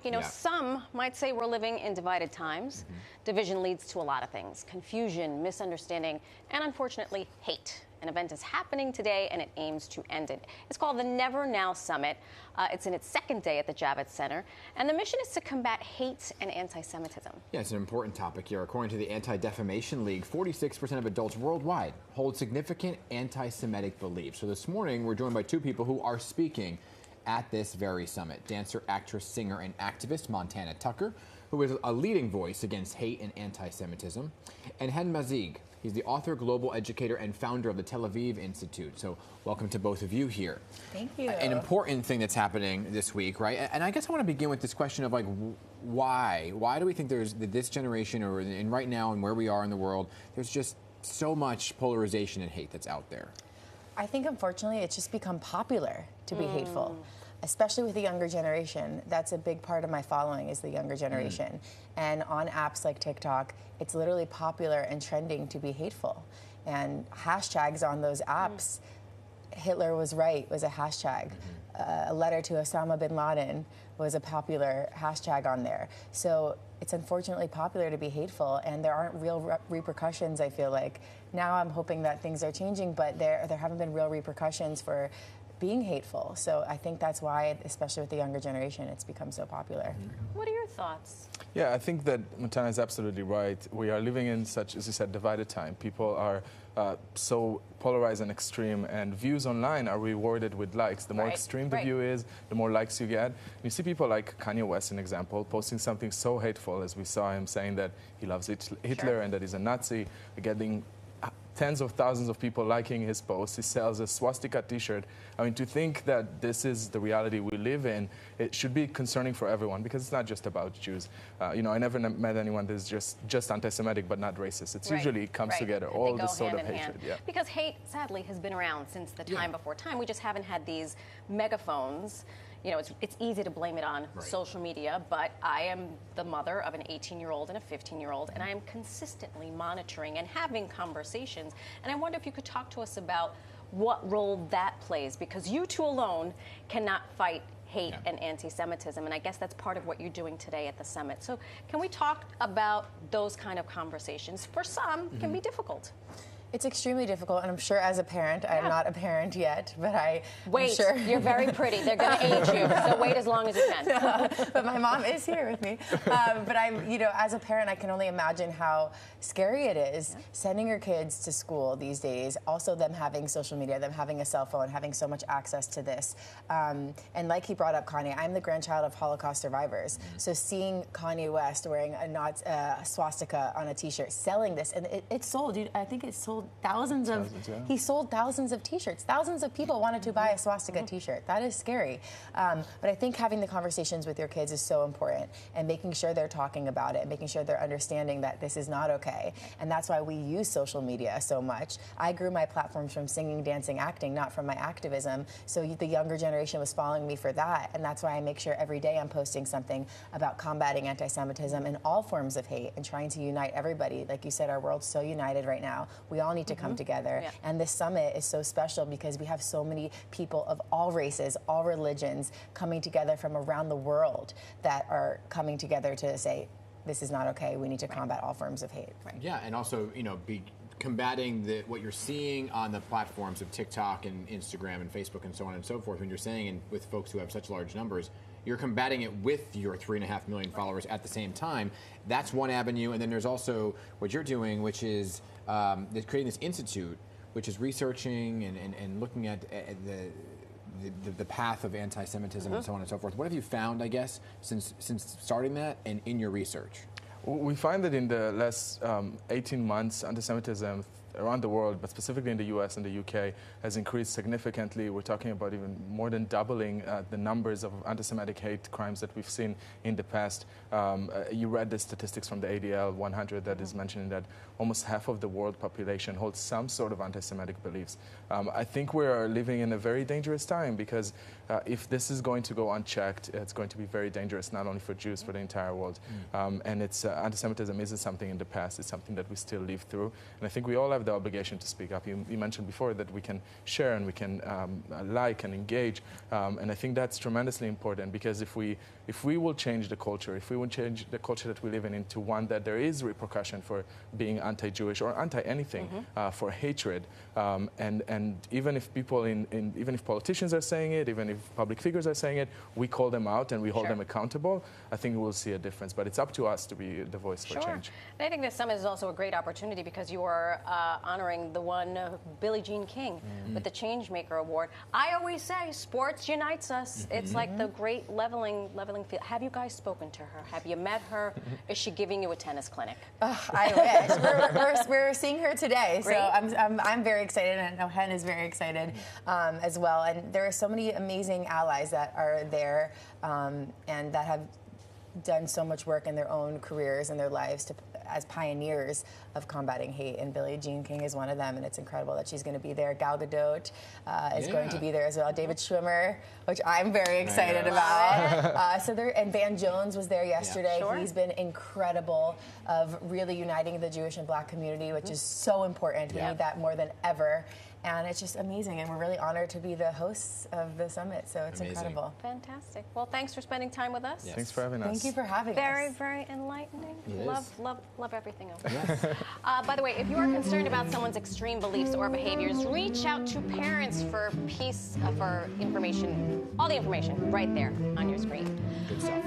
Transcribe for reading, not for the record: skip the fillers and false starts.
You know, some might say we're living in divided times. Division leads to a lot of things: confusion, misunderstanding, and unfortunately, hate. An event is happening today, and it aims to end it. It's called the Never Now Summit. It's in its second day at the Javits Center, and the mission is to combat hate and anti-Semitism. Yeah, it's an important topic here. According to the Anti-Defamation League, 46% of adults worldwide hold significant anti-Semitic beliefs. So this morning, we're joined by two people who are speaking at this very summit: dancer, actress, singer, and activist Montana Tucker, who is a leading voice against hate and anti-Semitism, and Hen Mazzig. He's the author, global educator, and founder of the Tel Aviv Institute. So welcome to both of you here. Thank you. An important thing that's happening this week, right? And I guess I want to begin with this question of, like, why? Why do we think there's this generation, or in right now and where we are in the world, there's just so much polarization and hate that's out there? I think, unfortunately, it's just become popular to be hateful, especially with the younger generation. That's a big part of my following, is the younger generation. And on apps like TikTok, it's literally popular and trending to be hateful. And hashtags on those apps, Hitler was right, was a hashtag. A letter to Osama bin Laden was a popular hashtag on there. So it's unfortunately popular to be hateful, and there aren't real repercussions, I feel like. Now I'm hoping that things are changing, but there haven't been real repercussions for being hateful. So I think that's why, especially with the younger generation, it's become so popular. What are your thoughts? Yeah, I think that Montana is absolutely right. We are living in such, as you said, divided time. People are so polarized and extreme, and views online are rewarded with likes. The more extreme the view is, the more likes you get. You see people like Kanye West, an example, posting something so hateful, as we saw him saying that he loves Hitler and that he's a Nazi, getting tens of thousands of people liking his posts. He sells a swastika t-shirt. I mean, to think that this is the reality we live in, it should be concerning for everyone, because it's not just about Jews. You know, I never met anyone that's just anti-Semitic but not racist. It's usually comes together, all this sort of hatred. Yeah. Because hate, sadly, has been around since the time before time. We just haven't had these megaphones. You know, it's easy to blame it on social media, but I am the mother of an 18-year-old and a 15-year-old, and I am consistently monitoring and having conversations. And I wonder if you could talk to us about what role that plays, because you two alone cannot fight hate and anti-Semitism, and I guess that's part of what you're doing today at the summit. So can we talk about those kind of conversations? For some, can be difficult. It's extremely difficult, and I'm sure as a parent, I'm not a parent yet, but I'm sure. You're very pretty. They're going to age you, so wait as long as you can. But my mom is here with me. But I'm, you know, as a parent, I can only imagine how scary it is sending your kids to school these days, also them having social media, them having a cell phone, having so much access to this. And like he brought up Kanye, I'm the grandchild of Holocaust survivors. So seeing Kanye West wearing a swastika on a t-shirt, selling this, and it sold, dude, I think it sold thousands of, he sold thousands of t-shirts. Thousands of people wanted to buy a swastika t-shirt. That is scary. But I think having the conversations with your kids is so important, and making sure they're talking about it, making sure they're understanding that this is not okay. And that's why we use social media so much. I grew my platforms from singing, dancing, acting, not from my activism. So the younger generation was following me for that. And that's why I make sure every day I'm posting something about combating anti-Semitism and all forms of hate, and trying to unite everybody. Like you said, our world's so united right now. We all need to come together. And this summit is so special because we have so many people of all races, all religions coming together from around the world that are coming together to say, this is not okay. We need to combat all forms of hate. Yeah, and also, you know, combating what you're seeing on the platforms of TikTok and Instagram and Facebook and so on and so forth. When you're saying, and with folks who have such large numbers, you're combating it with your 3.5 million followers at the same time. That's one avenue. And then there's also what you're doing, which is creating this institute, which is researching and looking at the path of anti-Semitism and so on and so forth. What have you found, I guess, since starting that and in your research? We find that in the last 18 months, anti-Semitism around the world, but specifically in the US and the UK, has increased significantly. We're talking about even more than doubling the numbers of anti-Semitic hate crimes that we've seen in the past. You read the statistics from the ADL 100 that is mentioning that almost half of the world population holds some sort of anti-Semitic beliefs. I think we're living in a very dangerous time, because if this is going to go unchecked, it's going to be very dangerous, not only for Jews, for the entire world. And it's anti-Semitism isn't something in the past, it's something that we still live through. And I think we all have the obligation to speak up. You mentioned before that we can share and we can like and engage, and I think that's tremendously important, because if we if we will change the culture, if we will change the culture that we live in into one that there is repercussion for being anti-Jewish or anti-anything, for hatred, and even if people even if politicians are saying it, even if public figures are saying it, we call them out and we hold them accountable, I think we'll see a difference. But it's up to us to be the voice for change. And I think this summit is also a great opportunity because you are honoring the one Billie Jean King with the Changemaker Award. I always say sports unites us. It's like the great leveling field. Have you guys spoken to her? Have you met her? Is she giving you a tennis clinic? I wish. We're seeing her today, Great. so I'm very excited, and I know Hen is very excited as well. And there are so many amazing allies that are there and that have done so much work in their own careers and their lives as pioneers of combating hate, and Billie Jean King is one of them, and it's incredible that she's going to be there. Gal Gadot is going to be there as well. David Schwimmer, which I'm very excited about. And Van Jones was there yesterday. Sure. He's been incredible of really uniting the Jewish and Black community, which is so important. We need that more than ever. And it's just amazing, and we're really honored to be the hosts of the summit, so it's incredible. Fantastic. Well, thanks for spending time with us. Yes. Thanks for having us. Thank you for having us. Very enlightening. It Love everything of it. By the way, if you are concerned about someone's extreme beliefs or behaviors, reach out to parents for information, all the information right there on your screen. Good stuff.